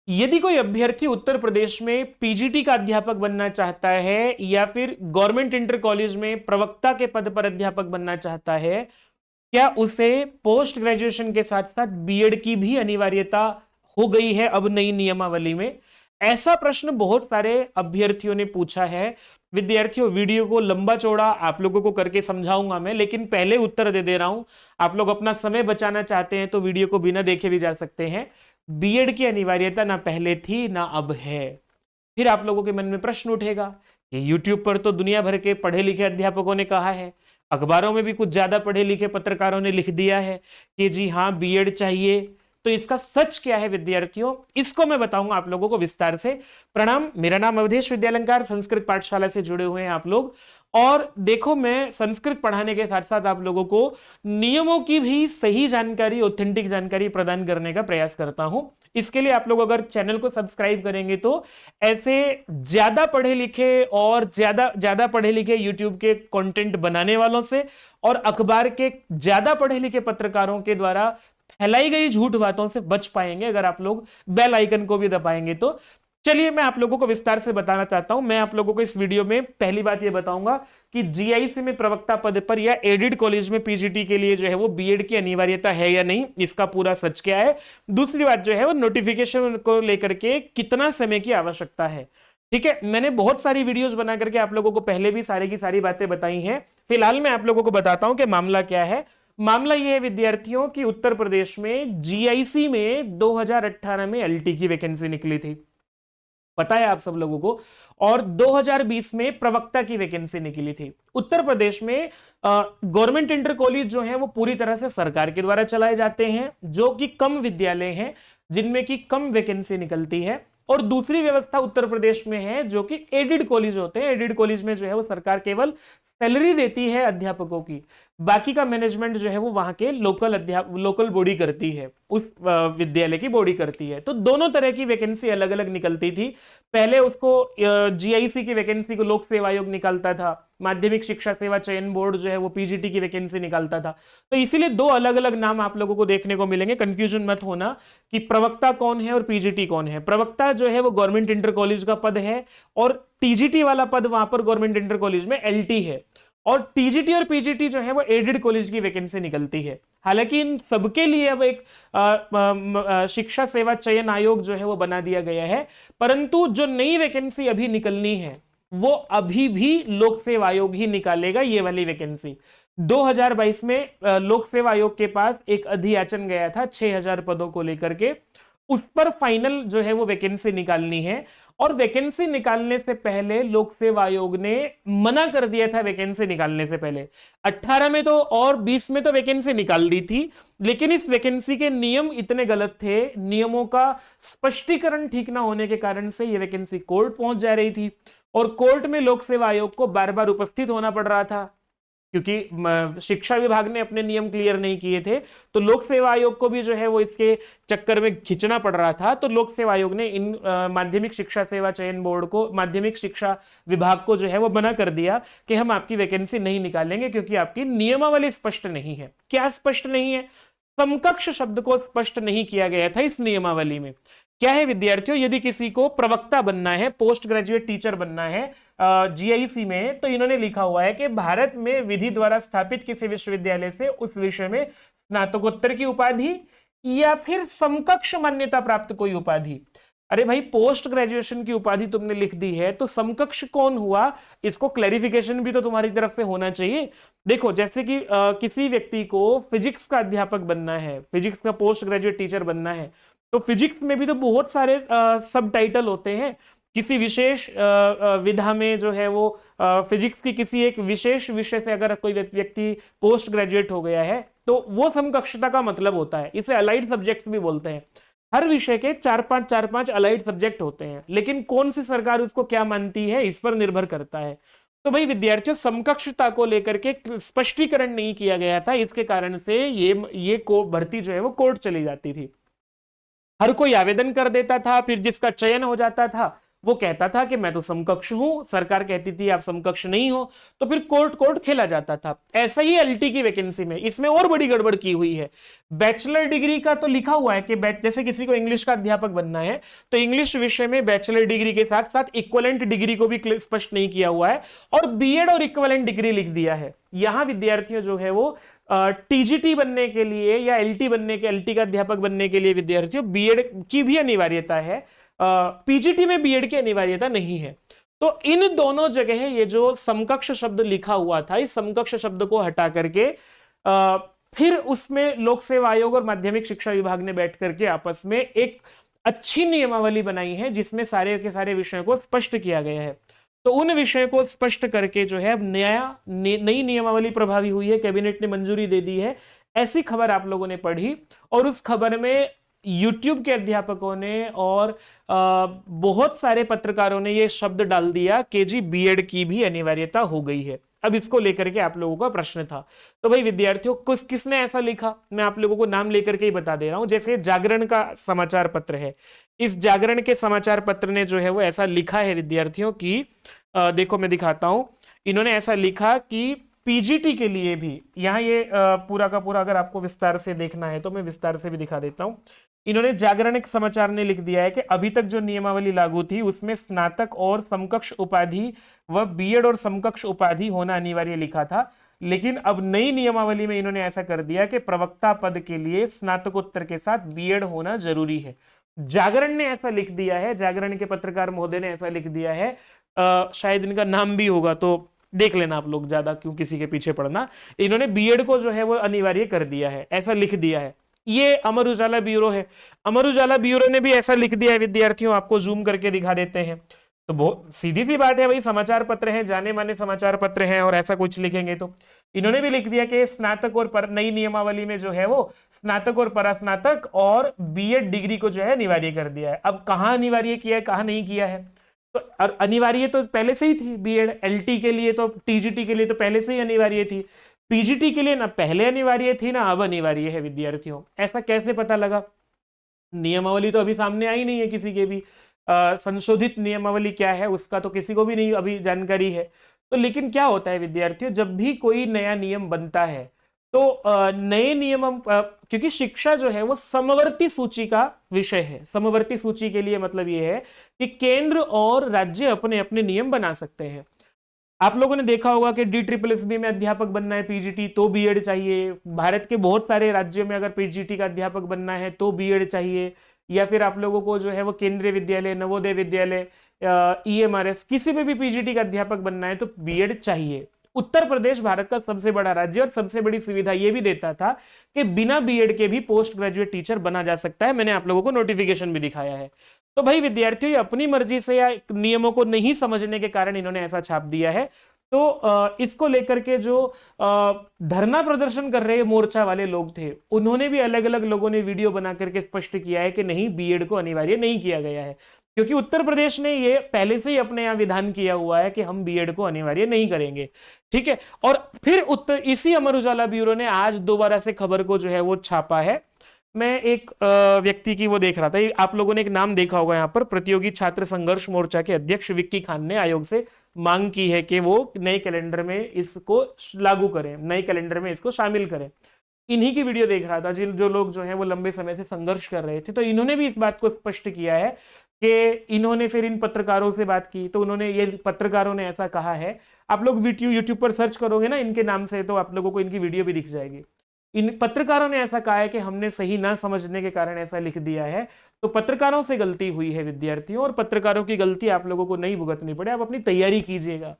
यदि कोई अभ्यर्थी उत्तर प्रदेश में पीजीटी का अध्यापक बनना चाहता है या फिर गवर्नमेंट इंटर कॉलेज में प्रवक्ता के पद पर अध्यापक बनना चाहता है, क्या उसे पोस्ट ग्रेजुएशन के साथ साथ बीएड की भी अनिवार्यता हो गई है अब नई नियमावली में? ऐसा प्रश्न बहुत सारे अभ्यर्थियों ने पूछा है। विद्यार्थियों, वीडियो को लंबा चौड़ा आप लोगों को करके समझाऊंगा मैं, लेकिन पहले उत्तर दे दे रहा हूं। आप लोग अपना समय बचाना चाहते हैं तो वीडियो को बिना देखे भी जा सकते हैं। बीएड की अनिवार्यता ना पहले थी ना अब है। फिर आप लोगों के मन में प्रश्न उठेगा कि यूट्यूब पर तो दुनिया भर के पढ़े लिखे अध्यापकों ने कहा है, अखबारों में भी कुछ ज्यादा पढ़े लिखे पत्रकारों ने लिख दिया है कि जी हाँ बीएड चाहिए। तो इसका सच क्या है विद्यार्थियों, इसको मैं बताऊंगा आप लोगों को विस्तार से। प्रणाम, मेरा नाम अवधेश विद्यालंकार, संस्कृत पाठशाला से जुड़े हुए हैं आप लोग। और देखो, मैं संस्कृत पढ़ाने के साथ साथ आप लोगों को नियमों की भी सही जानकारी, ऑथेंटिक जानकारी प्रदान करने का प्रयास करता हूं। इसके लिए आप लोग अगर चैनल को सब्सक्राइब करेंगे तो ऐसे ज्यादा पढ़े लिखे और ज्यादा पढ़े लिखे यूट्यूब के कंटेंट बनाने वालों से और अखबार के ज्यादा पढ़े लिखे पत्रकारों के द्वारा फैलाई गई झूठ बातों से बच पाएंगे, अगर आप लोग बेल आइकन को भी दबाएंगे तो। चलिए, मैं आप लोगों को विस्तार से बताना चाहता हूं। मैं आप लोगों को इस वीडियो में पहली बात यह बताऊंगा कि जीआईसी में प्रवक्ता पद पर या एडेड कॉलेज में पीजीटी के लिए जो है वो बीएड की अनिवार्यता है या नहीं, इसका पूरा सच क्या है। दूसरी बात जो है वो नोटिफिकेशन को लेकर के कितना समय की आवश्यकता है। ठीक है, मैंने बहुत सारी वीडियोस बना करके आप लोगों को पहले भी सारी की सारी बातें बताई हैं। फिलहाल मैं आप लोगों को बताता हूं कि मामला क्या है। मामला यह है विद्यार्थियों कि उत्तर प्रदेश में जीआईसी में 2018 में एलटी की वैकेंसी निकली थी, पता है आप सब लोगों को। और 2020 में प्रवक्ता की वैकेंसी निकली थी। उत्तर प्रदेश में गवर्नमेंट इंटर कॉलेज जो है वो पूरी तरह से सरकार के द्वारा चलाए जाते हैं, जो कि कम विद्यालय हैं जिनमें की कम वैकेंसी निकलती है। और दूसरी व्यवस्था उत्तर प्रदेश में है जो कि एडेड कॉलेज होते हैं। एडेड कॉलेज में जो है वो सरकार केवल सैलरी देती है अध्यापकों की, बाकी का मैनेजमेंट जो है वो वहां के लोकल बॉडी करती है, उस विद्यालय की बॉडी करती है। तो दोनों तरह की वैकेंसी अलग अलग निकलती थी। पहले उसको जीआईसी की वैकेंसी को लोक सेवा आयोग निकालता था, माध्यमिक शिक्षा सेवा चयन बोर्ड जो है वो पीजीटी की वैकेंसी निकालता था। तो इसीलिए दो अलग अलग नाम आप लोगों को देखने को मिलेंगे, कंफ्यूजन मत होना कि प्रवक्ता कौन है और पीजीटी कौन है। प्रवक्ता जो है वो गवर्नमेंट इंटर कॉलेज का पद है और टीजीटी वाला पद वहां पर गवर्नमेंट इंटर कॉलेज में एलटी है। और टीजीटी और पीजीटी जो है वो एडेड कॉलेज की वैकेंसी निकलती है। हालांकि इन सबके लिए अब एक शिक्षा सेवा चयन आयोग जो है वो बना दिया गया है, परंतु जो नई वैकेंसी अभी निकलनी है वो अभी भी लोक सेवा आयोग ही निकालेगा। ये वाली वैकेंसी 2022 में लोक सेवा आयोग के पास एक अधियाचन गया था 6000 पदों को लेकर के, उस पर फाइनल जो है वो वैकेंसी निकालनी है। और वैकेंसी निकालने से पहले लोक सेवा आयोग ने मना कर दिया था। वैकेंसी निकालने से पहले 18 में तो और 20 में तो वैकेंसी निकाल दी थी, लेकिन इस वैकेंसी के नियम इतने गलत थे, नियमों का स्पष्टीकरण ठीक ना होने के कारण से यह वैकेंसी कोर्ट पहुंच जा रही थी। और कोर्ट में लोक सेवा आयोग को बार बार उपस्थित होना पड़ रहा था, क्योंकि शिक्षा विभाग ने अपने नियम क्लियर नहीं किए थे। तो लोक सेवा आयोग को भी जो है वो इसके चक्कर में खींचना पड़ रहा था। तो लोक सेवा आयोग ने इन माध्यमिक शिक्षा सेवा चयन बोर्ड को, माध्यमिक शिक्षा विभाग को जो है वो मना कर दिया कि हम आपकी वैकेंसी नहीं निकालेंगे क्योंकि आपकी नियमावली स्पष्ट नहीं है। क्या स्पष्ट नहीं है? समकक्ष शब्द को स्पष्ट नहीं किया गया था इस नियमावली में। क्या है विद्यार्थियों, यदि किसी को प्रवक्ता बनना है, पोस्ट ग्रेजुएट टीचर बनना है जीआईसी में, तो इन्होंने लिखा हुआ है कि भारत में विधि द्वारा स्थापित किसी विश्वविद्यालय से उस विषय में स्नातकोत्तर की उपाधि या फिर समकक्ष मान्यता प्राप्त कोई उपाधि। अरे भाई, पोस्ट ग्रेजुएशन की उपाधि तुमने लिख दी है तो समकक्ष कौन हुआ, इसको क्लैरिफिकेशन भी तो तुम्हारी तरफ से होना चाहिए। देखो, जैसे कि किसी व्यक्ति को फिजिक्स का अध्यापक बनना है, फिजिक्स का पोस्ट ग्रेजुएट टीचर बनना है, तो फिजिक्स में भी तो बहुत सारे सब टाइटल होते हैं। किसी विशेष विधा में जो है वो फिजिक्स की किसी एक विशेष विषय से अगर कोई व्यक्ति पोस्ट ग्रेजुएट हो गया है तो वो समकक्षता का मतलब होता है। इसे अलाइड सब्जेक्ट्स भी बोलते हैं। हर विषय के चार पांच अलाइड सब्जेक्ट होते हैं, लेकिन कौन सी सरकार उसको क्या मानती है इस पर निर्भर करता है। तो भाई विद्यार्थियों, समकक्षता को लेकर के स्पष्टीकरण नहीं किया गया था, इसके कारण से ये भर्ती जो है वो कोर्ट चली जाती थी। हर कोई आवेदन कर देता था, फिर जिसका चयन हो जाता था वो कहता था कि मैं तो समकक्ष हूं, सरकार कहती थी आप समकक्ष नहीं हो, तो फिर कोर्ट कोर्ट खेला जाता था। ऐसा ही एलटी की वैकेंसी में इसमें और बड़ी गड़बड़ की हुई है। बैचलर डिग्री का तो लिखा हुआ है कि जैसे किसी को इंग्लिश का अध्यापक बनना है तो इंग्लिश विषय में बैचलर डिग्री के साथ साथ इक्वलेंट डिग्री को भी स्पष्ट नहीं किया हुआ है, और बीएड और इक्वलेंट डिग्री लिख दिया है। यहां विद्यार्थियों जो है वो टीजीटी बनने के लिए या एलटी बनने के, एलटी का अध्यापक बनने के लिए विद्यार्थियों बीएड की भी अनिवार्यता है, पीजीटी में बीएड की अनिवार्यता नहीं है। तो इन दोनों जगह ये जो समकक्ष शब्द लिखा हुआ था, इस समकक्ष शब्द को हटा करके फिर उसमें लोक सेवा आयोग और माध्यमिक शिक्षा विभाग ने बैठ करके आपस में एक अच्छी नियमावली बनाई है जिसमें सारे के सारे विषयों को स्पष्ट किया गया है। तो उन विषयों को स्पष्ट करके जो है अब नई नियमावली प्रभावी हुई है, कैबिनेट ने मंजूरी दे दी है, ऐसी खबर आप लोगों ने पढ़ी। और उस खबर में यूट्यूब के अध्यापकों ने और बहुत सारे पत्रकारों ने ये शब्द डाल दिया कि जी बीएड की भी अनिवार्यता हो गई है। अब इसको लेकर के आप लोगों का प्रश्न था, तो भाई विद्यार्थियों किसने ऐसा लिखा, मैं आप लोगों को नाम लेकर के ही बता दे रहा हूं। जैसे जागरण का समाचार पत्र है, इस जागरण के समाचार पत्र ने जो है वो ऐसा लिखा है विद्यार्थियों की, देखो मैं दिखाता हूं। इन्होंने ऐसा लिखा कि पीजीटी के लिए भी, यहाँ ये पूरा का पूरा अगर आपको विस्तार से देखना है तो मैं विस्तार से भी दिखा देता हूं। इन्होंने जागरण के समाचार ने लिख दिया है कि अभी तक जो नियमावली लागू थी उसमें स्नातक और समकक्ष उपाधि व बीएड और समकक्ष उपाधि होना अनिवार्य लिखा था, लेकिन अब नई नियमावली में इन्होंने ऐसा कर दिया कि प्रवक्ता पद के लिए स्नातकोत्तर के साथ बीएड होना जरूरी है। जागरण ने ऐसा लिख दिया है, जागरण के पत्रकार महोदय ने ऐसा लिख दिया है, शायद इनका नाम भी होगा तो देख लेना आप लोग, ज्यादा क्यों किसी के पीछे पड़ना। इन्होंने बीएड को जो है वो अनिवार्य कर दिया है, ऐसा लिख दिया है। ये अमर उजाला ब्यूरो है, अमर उजाला ब्यूरो ने भी ऐसा लिख दिया है विद्यार्थियों, आपको जूम करके दिखा देते हैं। तो बहुत सीधी सी बात है भाई, समाचार पत्र हैं, जाने माने समाचार पत्र हैं, और ऐसा कुछ लिखेंगे तो इन्होंने भी लिख दिया कि स्नातक और नई नियमावली में जो है वो स्नातक और परास्नातक और बीएड डिग्री को जो है अनिवार्य कर दिया है। अब कहाँ अनिवार्य किया है, कहाँ नहीं किया है, तो अनिवार्य तो पहले से ही थी बीएड, एलटी के लिए तो, टीजीटी के लिए तो पहले से ही अनिवार्य थी, पीजीटी के लिए ना पहले अनिवार्य थी ना अब अनिवार्य है विद्यार्थियों। ऐसा कैसे पता लगा, नियमावली तो अभी सामने आई नहीं है किसी के भी, संशोधित नियमावली क्या है उसका तो किसी को भी नहीं अभी जानकारी है। तो लेकिन क्या होता है विद्यार्थियों, जब भी कोई नया नियम बनता है तो नए नियम, क्योंकि शिक्षा जो है वो समवर्ती सूची का विषय है। समवर्ती सूची के लिए मतलब ये है कि केंद्र और राज्य अपने अपने नियम बना सकते हैं। आप लोगों ने देखा होगा कि DSSB में अध्यापक बनना है पीजीटी तो बीएड चाहिए, भारत के बहुत सारे राज्यों में अगर पीजीटी का अध्यापक बनना है तो बीएड चाहिए, या फिर आप लोगों को जो है वो केंद्रीय विद्यालय, नवोदय विद्यालय, EMRS किसी में भी पीजीटी का अध्यापक बनना है तो बीएड चाहिए। उत्तर प्रदेश भारत का सबसे बड़ा राज्य और सबसे बड़ी सुविधा यह भी देता था कि बिना बीएड के भी पोस्ट ग्रेजुएट टीचर बना जा सकता है, मैंने आप लोगों को नोटिफिकेशन भी दिखाया है। तो भाई विद्यार्थियों अपनी मर्जी से या नियमों को नहीं समझने के कारण इन्होंने ऐसा छाप दिया है। तो इसको लेकर के जो धरना प्रदर्शन कर रहे मोर्चा वाले लोग थे उन्होंने भी, अलग अलग लोगों ने वीडियो बना करके स्पष्ट किया है कि नहीं, बीएड को अनिवार्य नहीं किया गया है, क्योंकि उत्तर प्रदेश ने ये पहले से ही अपने यहाँ विधान किया हुआ है कि हम बीएड को अनिवार्य नहीं करेंगे। ठीक है, और फिर इसी अमर उजाला ब्यूरो ने आज दोबारा से खबर को जो है वो छापा है। मैं एक व्यक्ति की वो देख रहा था, आप लोगों ने एक नाम देखा होगा यहाँ पर, प्रतियोगी छात्र संघर्ष मोर्चा के अध्यक्ष विक्की खान ने आयोग से मांग की है कि वो नए कैलेंडर में इसको लागू करें, नए कैलेंडर में इसको शामिल करें। इन्हीं की वीडियो देख रहा था, जो लोग जो है वो लंबे समय से संघर्ष कर रहे थे, तो इन्होंने भी इस बात को स्पष्ट किया है कि इन्होंने फिर इन पत्रकारों से बात की तो उन्होंने, ये पत्रकारों ने ऐसा कहा है, आप लोग यूट्यूब पर सर्च करोगे ना इनके नाम से तो आप लोगों को इनकी वीडियो भी दिख जाएगी। इन पत्रकारों ने ऐसा कहा है कि हमने सही ना समझने के कारण ऐसा लिख दिया है, तो पत्रकारों से गलती हुई है विद्यार्थियों, और पत्रकारों की गलती आप लोगों को नहीं भुगतनी पड़े, आप अपनी तैयारी कीजिएगा।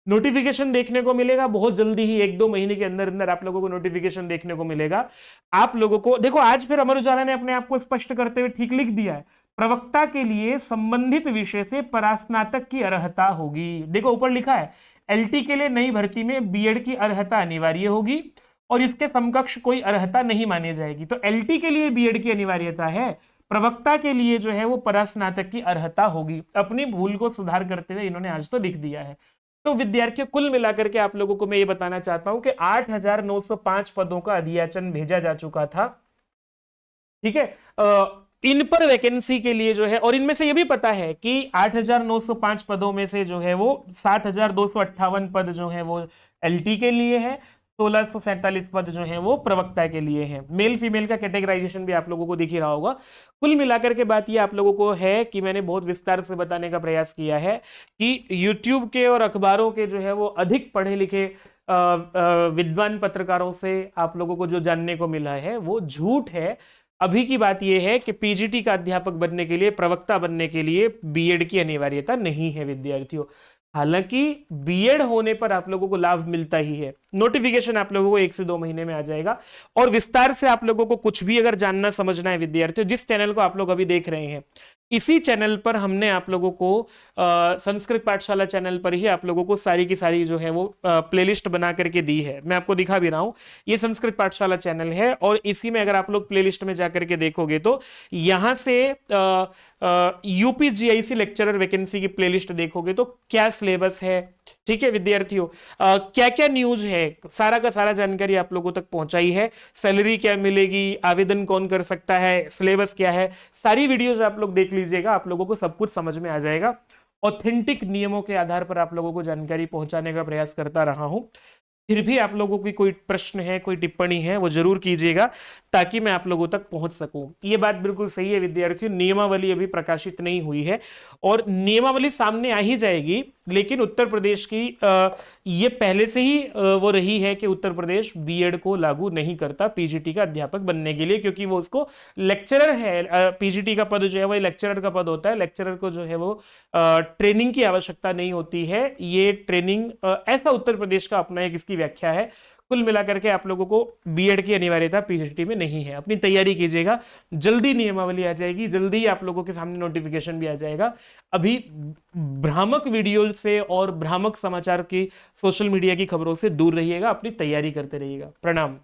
नोटिफिकेशन देखने को मिलेगा बहुत जल्दी ही, 1-2 महीने के अंदर अंदर आप लोगों को नोटिफिकेशन देखने को मिलेगा। आप लोगों को देखो, आज फिर अमर उजाला ने अपने आप को स्पष्ट करते हुए ठीक लिख दिया है, प्रवक्ता के लिए संबंधित विषय से परास्नातक की अर्हता होगी। देखो ऊपर लिखा है, एलटी के लिए नई भर्ती में बीएड की अर्हता अनिवार्य होगी और इसके समकक्ष कोई अर्हता नहीं मानी जाएगी। तो एलटी के लिए बीएड की अनिवार्यता है, प्रवक्ता के लिए जो है वो परास्नातक की अर्हता होगी। अपनी भूल को सुधार करते हुए इन्होंने आज तो लिख दिया है। तो विद्यार्थियों कुल मिलाकर के आप लोगों को मैं ये बताना चाहता हूं कि 8,905 पदों का अधियाचन भेजा जा चुका था। ठीक है, इन पर वैकेंसी के लिए जो है, और इनमें से ये भी पता है कि 8,905 पदों में से जो है वो 7,258 पद जो है वो एलटी के लिए है, 1,647 पद जो है वो प्रवक्ता के लिए हैं। मेल फीमेल का कैटेगराइजेशन भी आप लोगों को दिख ही रहा होगा। कुल मिलाकर के बात ये आप लोगों को है कि मैंने बहुत विस्तार से बताने का प्रयास किया है कि यूट्यूब के और अखबारों के जो है वो अधिक पढ़े लिखे विद्वान पत्रकारों से आप लोगों को जो जानने को मिला है वो झूठ है। अभी की बात यह है कि पीजीटी का अध्यापक बनने के लिए, प्रवक्ता बनने के लिए बीएड की अनिवार्यता नहीं है विद्यार्थियों। हालांकि बीएड होने पर आप लोगों को लाभ मिलता ही है। नोटिफिकेशन आप लोगों को 1 से 2 महीने में आ जाएगा। और विस्तार से आप लोगों को कुछ भी अगर जानना समझना है विद्यार्थियों, जिस चैनल को आप लोग अभी देख रहे हैं, इसी चैनल पर हमने आप लोगों को संस्कृत पाठशाला चैनल पर ही आप लोगों को सारी की सारी जो है वो प्लेलिस्ट बना करके दी है। मैं आपको दिखा भी रहा हूं, ये संस्कृत पाठशाला चैनल है और इसी में अगर आप लोग प्लेलिस्ट में जाकर के देखोगे तो यहां से यूपीजीआईसी लेक्चरर वैकेंसी की प्लेलिस्ट देखोगे तो क्या सिलेबस है, ठीक है विद्यार्थियों, क्या क्या न्यूज है, सारा का सारा जानकारी आप लोगों तक पहुंचाई है। सैलरी क्या मिलेगी, आवेदन कौन कर सकता है, सिलेबस क्या है, सारी वीडियोस आप लोग देख लीजिएगा, आप लोगों को सब कुछ समझ में आ जाएगा। ऑथेंटिक नियमों के आधार पर आप लोगों को जानकारी पहुंचाने का प्रयास करता रहा हूं। फिर भी आप लोगों की कोई प्रश्न है, कोई टिप्पणी है, वो जरूर कीजिएगा ताकि मैं आप लोगों तक पहुंच सकूं। ये बात बिल्कुल सही है विद्यार्थियों, नियमावली अभी प्रकाशित नहीं हुई है और नियमावली सामने आ ही जाएगी, लेकिन उत्तर प्रदेश की ये पहले से ही वो रही है कि उत्तर प्रदेश बीएड को लागू नहीं करता पीजीटी का अध्यापक बनने के लिए, क्योंकि वो उसको लेक्चरर है, पीजीटी का पद जो है वो लेक्चरर का पद होता है। लेक्चरर को जो है वो ट्रेनिंग की आवश्यकता नहीं होती है। ये ट्रेनिंग ऐसा उत्तर प्रदेश का अपना एक इसकी व्याख्या है। कुल मिलाकर के आप लोगों को बीएड की अनिवार्यता पीजीटी में नहीं है। अपनी तैयारी कीजिएगा, जल्दी नियमावली आ जाएगी, जल्दी ही आप लोगों के सामने नोटिफिकेशन भी आ जाएगा। अभी भ्रामक वीडियो से और भ्रामक समाचार की, सोशल मीडिया की खबरों से दूर रहिएगा, अपनी तैयारी करते रहिएगा। प्रणाम।